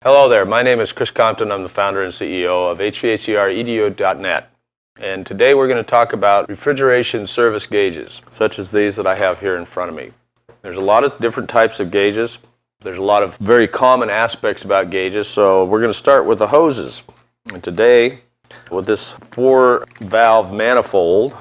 Hello there, my name is Chris Compton. I'm the founder and CEO of HVACR and today we're going to talk about refrigeration service gauges, such as these that I have here in front of me. There's a lot of different types of gauges. There's a lot of very common aspects about gauges, so we're going to start with the hoses. And today, with this 4-valve manifold,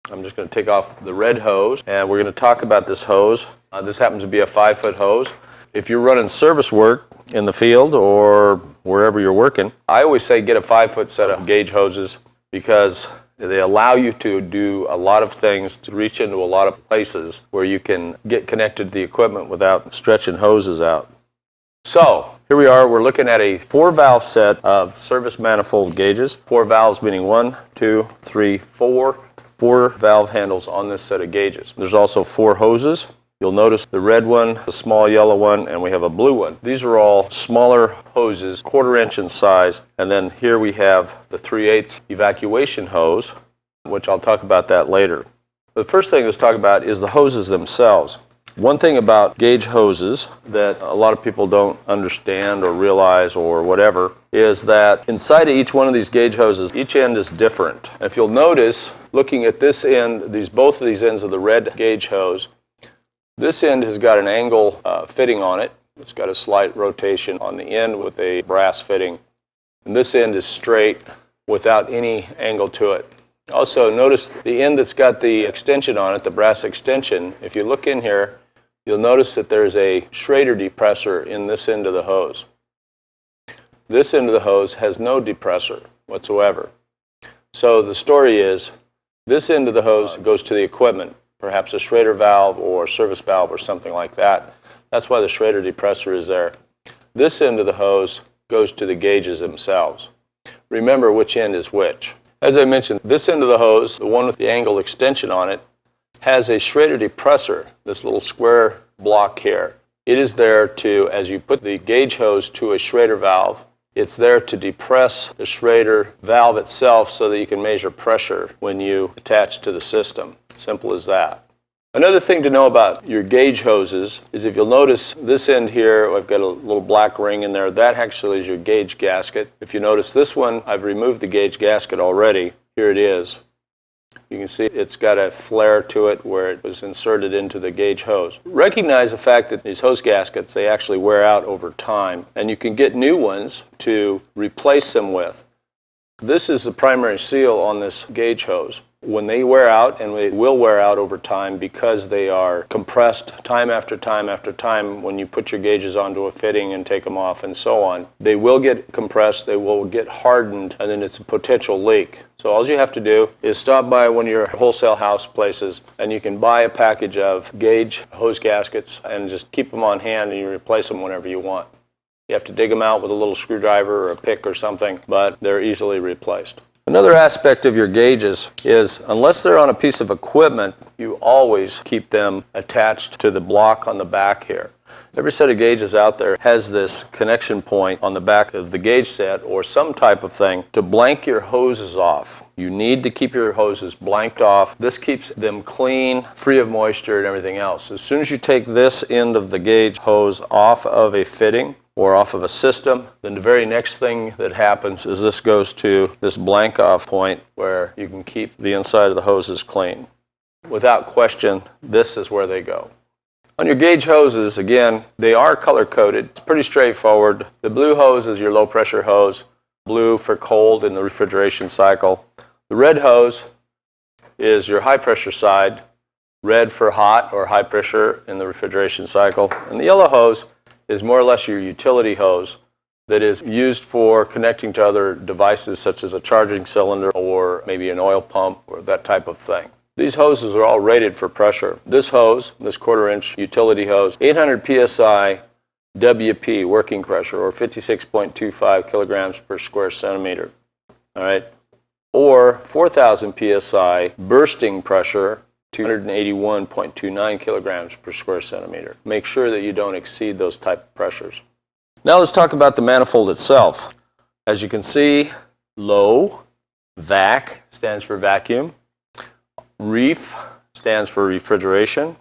I'm just going to take off the red hose, and we're going to talk about this hose. This happens to be a 5-foot hose. If you're running service work in the field or wherever you're working, I always say get a 5-foot set of gauge hoses because they allow you to do a lot of things, to reach into a lot of places where you can get connected to the equipment without stretching hoses out. So here we are, we're looking at a 4-valve set of service manifold gauges. 4 valves meaning 1, 2, 3, 4. 4 valve handles on this set of gauges. There's also 4 hoses. You'll notice the red one, the small yellow one, and we have a blue one. These are all smaller hoses, 1/4 inch in size. And then here we have the 3/8 evacuation hose, which I'll talk about that later. The first thing let's talk about is the hoses themselves. One thing about gauge hoses that a lot of people don't understand or realize or whatever is that inside of each one of these gauge hoses, each end is different. If you'll notice, looking at this end, both of these ends of the red gauge hose, this end has got an angle fitting on it. It's got a slight rotation on the end with a brass fitting. And this end is straight without any angle to it. Also, notice the end that's got the extension on it, the brass extension. If you look in here, you'll notice that there's a Schrader depressor in this end of the hose. This end of the hose has no depressor whatsoever. So the story is, this end of the hose goes to the equipment. Perhaps a Schrader valve or service valve or something like that. That's why the Schrader depressor is there. This end of the hose goes to the gauges themselves. Remember which end is which. As I mentioned, this end of the hose, the one with the angle extension on it, has a Schrader depressor, this little square block here. It is there to, as you put the gauge hose to a Schrader valve, it's there to depress the Schrader valve itself so that you can measure pressure when you attach to the system. Simple as that. Another thing to know about your gauge hoses is if you'll notice this end here, I've got a little black ring in there. That actually is your gauge gasket. If you notice this one, I've removed the gauge gasket already. Here it is. You can see it's got a flare to it where it was inserted into the gauge hose. Recognize the fact that these hose gaskets, they actually wear out over time, and you can get new ones to replace them with. This is the primary seal on this gauge hose. When they wear out, and they will wear out over time because they are compressed time after time after time when you put your gauges onto a fitting and take them off and so on, they will get compressed, they will get hardened, and then it's a potential leak. So all you have to do is stop by one of your wholesale house places and you can buy a package of gauge hose gaskets and just keep them on hand and you replace them whenever you want. You have to dig them out with a little screwdriver or a pick or something, but they're easily replaced. Another aspect of your gauges is, unless they're on a piece of equipment, you always keep them attached to the block on the back here. Every set of gauges out there has this connection point on the back of the gauge set or some type of thing to blank your hoses off. You need to keep your hoses blanked off. This keeps them clean, free of moisture and everything else. As soon as you take this end of the gauge hose off of a fitting or off of a system, then the very next thing that happens is this goes to this blank off point where you can keep the inside of the hoses clean. Without question, this is where they go. On your gauge hoses, again, they are color coded. It's pretty straightforward. The blue hose is your low pressure hose, blue for cold in the refrigeration cycle. The red hose is your high pressure side, red for hot or high pressure in the refrigeration cycle. And the yellow hose is more or less your utility hose that is used for connecting to other devices such as a charging cylinder or maybe an oil pump or that type of thing. These hoses are all rated for pressure. This hose, this 1/4 inch utility hose, 800 psi WP working pressure or 56.25 kilograms per square centimeter. All right, or 4,000 psi bursting pressure, 281.29 kilograms per square centimeter. Make sure that you don't exceed those type of pressures. Now let's talk about the manifold itself. As you can see, low, VAC stands for vacuum, REF stands for refrigeration,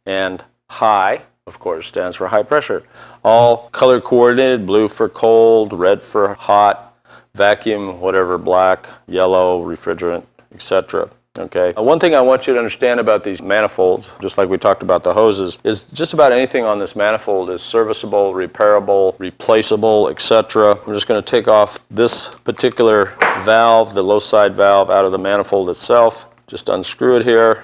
and high of course, stands for high pressure. All color coordinated, blue for cold, red for hot, vacuum, whatever, black, yellow, refrigerant, etc. Okay. One thing I want you to understand about these manifolds, just like we talked about the hoses, is just about anything on this manifold is serviceable, repairable, replaceable, etc. I'm just going to take off this particular valve, the low side valve, out of the manifold itself. Just unscrew it here.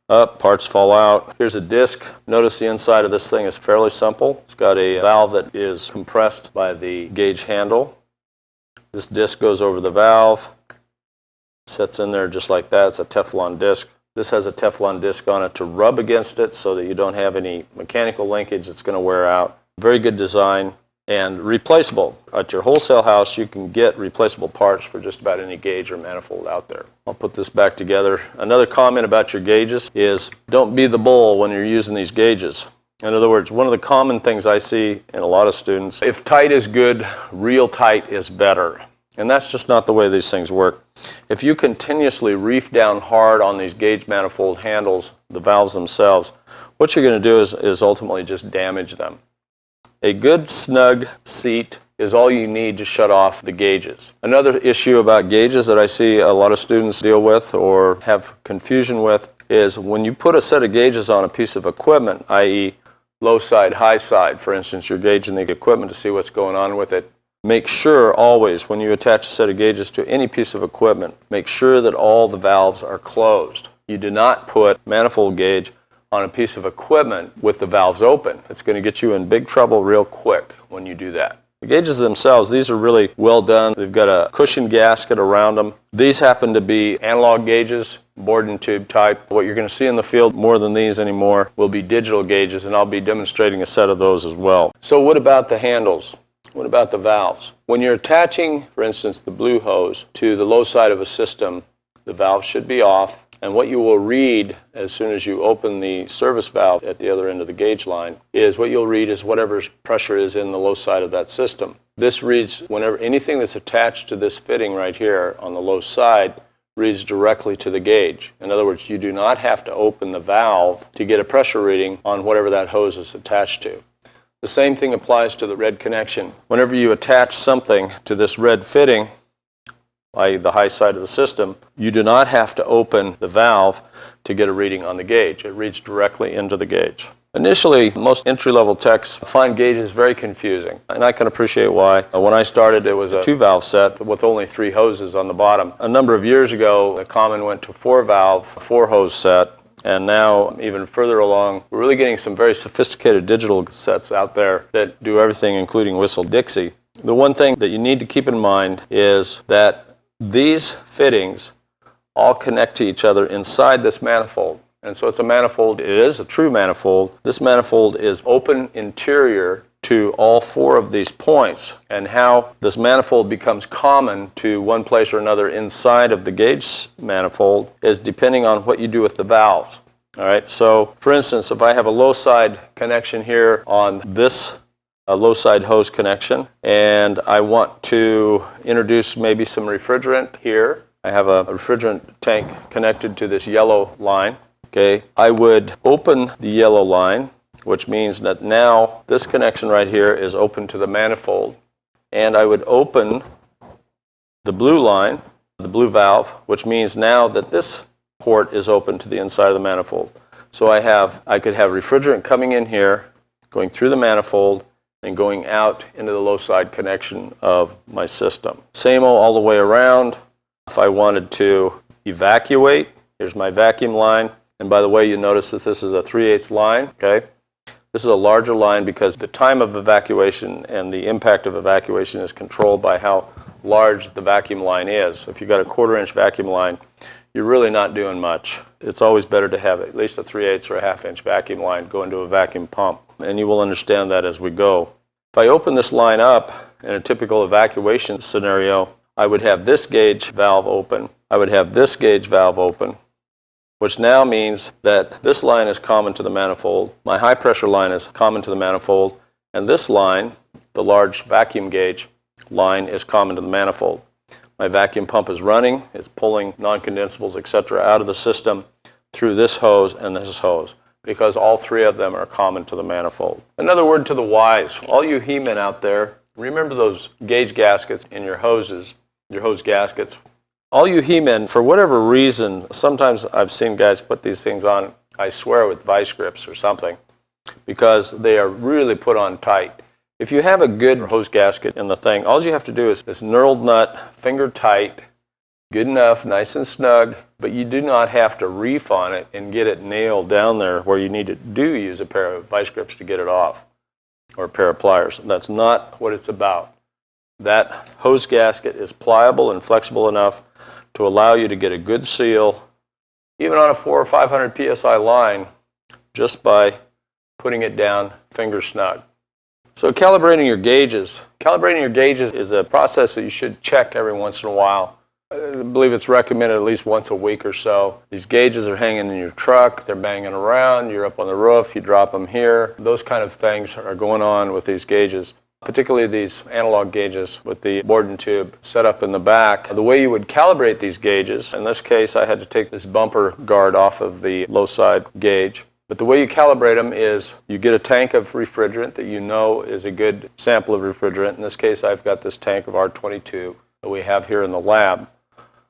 Up, parts fall out. Here's a disc. Notice the inside of this thing is fairly simple. It's got a valve that is compressed by the gauge handle. This disc goes over the valve. Sets in there just like that. It's a Teflon disc. This has a Teflon disc on it to rub against it so that you don't have any mechanical linkage that's going to wear out. Very good design and replaceable. At your wholesale house, you can get replaceable parts for just about any gauge or manifold out there. I'll put this back together. Another comment about your gauges is don't be the bull when you're using these gauges. In other words, one of the common things I see in a lot of students, if tight is good, real tight is better. And that's just not the way these things work. If you continuously reef down hard on these gauge manifold handles, the valves themselves, what you're going to do is ultimately just damage them. A good snug seat is all you need to shut off the gauges. Another issue about gauges that I see a lot of students deal with or have confusion with is when you put a set of gauges on a piece of equipment, i.e. low side, high side, for instance, you're gauging the equipment to see what's going on with it. Make sure always when you attach a set of gauges to any piece of equipment, make sure that all the valves are closed. You do not put manifold gauge on a piece of equipment with the valves open. It's going to get you in big trouble real quick when you do that. The gauges themselves, these are really well done. They've got a cushion gasket around them. These happen to be analog gauges, board and tube type. What you're going to see in the field more than these anymore will be digital gauges, and I'll be demonstrating a set of those as well. So what about the handles? What about the valves? When you're attaching, for instance, the blue hose to the low side of a system, the valve should be off, and what you will read as soon as you open the service valve at the other end of the gauge line is what you'll read is whatever pressure is in the low side of that system. This reads whenever anything that's attached to this fitting right here on the low side reads directly to the gauge. In other words, you do not have to open the valve to get a pressure reading on whatever that hose is attached to. The same thing applies to the red connection. Whenever you attach something to this red fitting, i.e. the high side of the system, you do not have to open the valve to get a reading on the gauge. It reads directly into the gauge. Initially, most entry-level techs find gauges very confusing, and I can appreciate why. When I started, it was a 2-valve set with only 3 hoses on the bottom. A number of years ago, the common went to 4-valve, 4-hose set. And now, even further along, we're really getting some very sophisticated digital sets out there that do everything, including Whistle-Dixie. The one thing that you need to keep in mind is that these fittings all connect to each other inside this manifold. And so it's a manifold. It is a true manifold. This manifold is open interior to all 4 of these points, and how this manifold becomes common to one place or another inside of the gauge manifold is depending on what you do with the valves. All right, so for instance, if I have a low side connection here on this low side hose connection, and I want to introduce maybe some refrigerant here, I have a refrigerant tank connected to this yellow line. Okay, I would open the yellow line, which means that now this connection right here is open to the manifold. And I would open the blue line, the blue valve, which means now that this port is open to the inside of the manifold. So I could have refrigerant coming in here, going through the manifold, and going out into the low side connection of my system. Same all the way around. If I wanted to evacuate, here's my vacuum line. And by the way, you notice that this is a 3/8 line, okay? This is a larger line because the time of evacuation and the impact of evacuation is controlled by how large the vacuum line is. If you've got a 1/4-inch vacuum line, you're really not doing much. It's always better to have at least a 3/8 or a 1/2-inch vacuum line go into a vacuum pump, and you will understand that as we go. If I open this line up in a typical evacuation scenario, I would have this gauge valve open. I would have this gauge valve open, which now means that this line is common to the manifold, my high pressure line is common to the manifold, and this line, the large vacuum gauge line, is common to the manifold. My vacuum pump is running, it's pulling non-condensables, etc. out of the system through this hose and this hose. because all three of them are common to the manifold. Another word to the wise. All you he-men out there, remember those gauge gaskets in your hoses, your hose gaskets. All you he-men, for whatever reason, sometimes I've seen guys put these things on, I swear with vice grips or something, because they are really put on tight. If you have a good hose gasket in the thing, all you have to do is this knurled nut, finger tight, good enough, nice and snug, but you do not have to reef on it and get it nailed down there where you need to use a pair of vice grips to get it off, or a pair of pliers. That's not what it's about. That hose gasket is pliable and flexible enough to allow you to get a good seal, even on a 400 or 500 psi line, just by putting it down finger snug. So calibrating your gauges. Calibrating your gauges is a process that you should check every once in a while. I believe it's recommended at least once a week or so. These gauges are hanging in your truck, they're banging around, you're up on the roof, you drop them here. Those kind of things are going on with these gauges, particularly these analog gauges with the Borden tube set up in the back. The way you would calibrate these gauges, in this case I had to take this bumper guard off of the low side gauge. But the way you calibrate them is you get a tank of refrigerant that you know is a good sample of refrigerant. In this case, I've got this tank of R22 that we have here in the lab.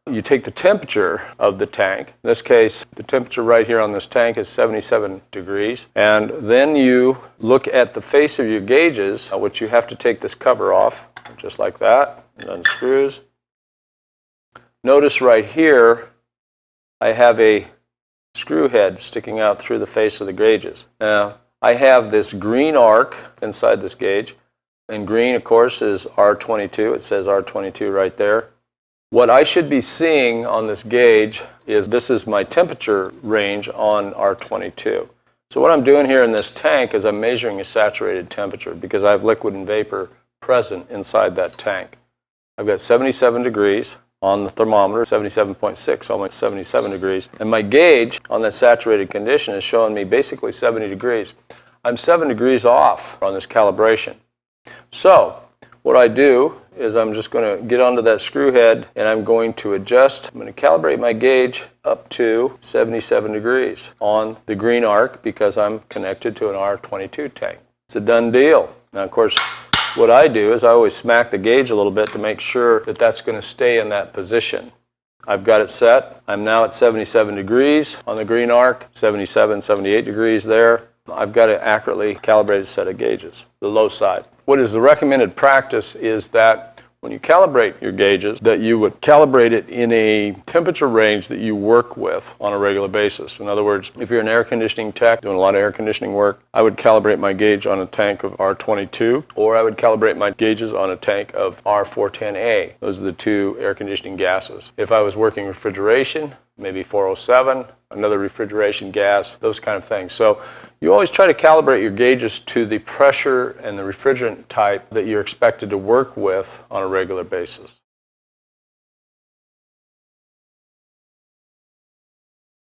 You take the temperature of the tank. In this case, the temperature right here on this tank is 77 degrees. And then you look at the face of your gauges, which you have to take this cover off, just like that, and unscrews. Notice right here, I have a screw head sticking out through the face of the gauges. Now, I have this green arc inside this gauge, and green, of course, is R22. It says R22 right there. What I should be seeing on this gauge is this is my temperature range on R22. So what I'm doing here in this tank is I'm measuring a saturated temperature because I have liquid and vapor present inside that tank. I've got 77 degrees on the thermometer, 77.6, almost 77 degrees. And my gauge on that saturated condition is showing me basically 70 degrees. I'm 7 degrees off on this calibration. So what I do is I'm just going to get onto that screw head and I'm going to adjust. I'm going to calibrate my gauge up to 77 degrees on the green arc because I'm connected to an R22 tank. It's a done deal. Now, of course, what I do is I always smack the gauge a little bit to make sure that that's going to stay in that position. I've got it set. I'm now at 77 degrees on the green arc, 77, 78 degrees there. I've got an accurately calibrated set of gauges, the low side. What is the recommended practice is that when you calibrate your gauges, that you would calibrate it in a temperature range that you work with on a regular basis. In other words, if you're an air conditioning tech doing a lot of air conditioning work, I would calibrate my gauge on a tank of R22, or I would calibrate my gauges on a tank of R410A. Those are the two air conditioning gases. If I was working refrigeration, maybe 407, another refrigeration gas, those kind of things. So you always try to calibrate your gauges to the pressure and the refrigerant type that you're expected to work with on a regular basis.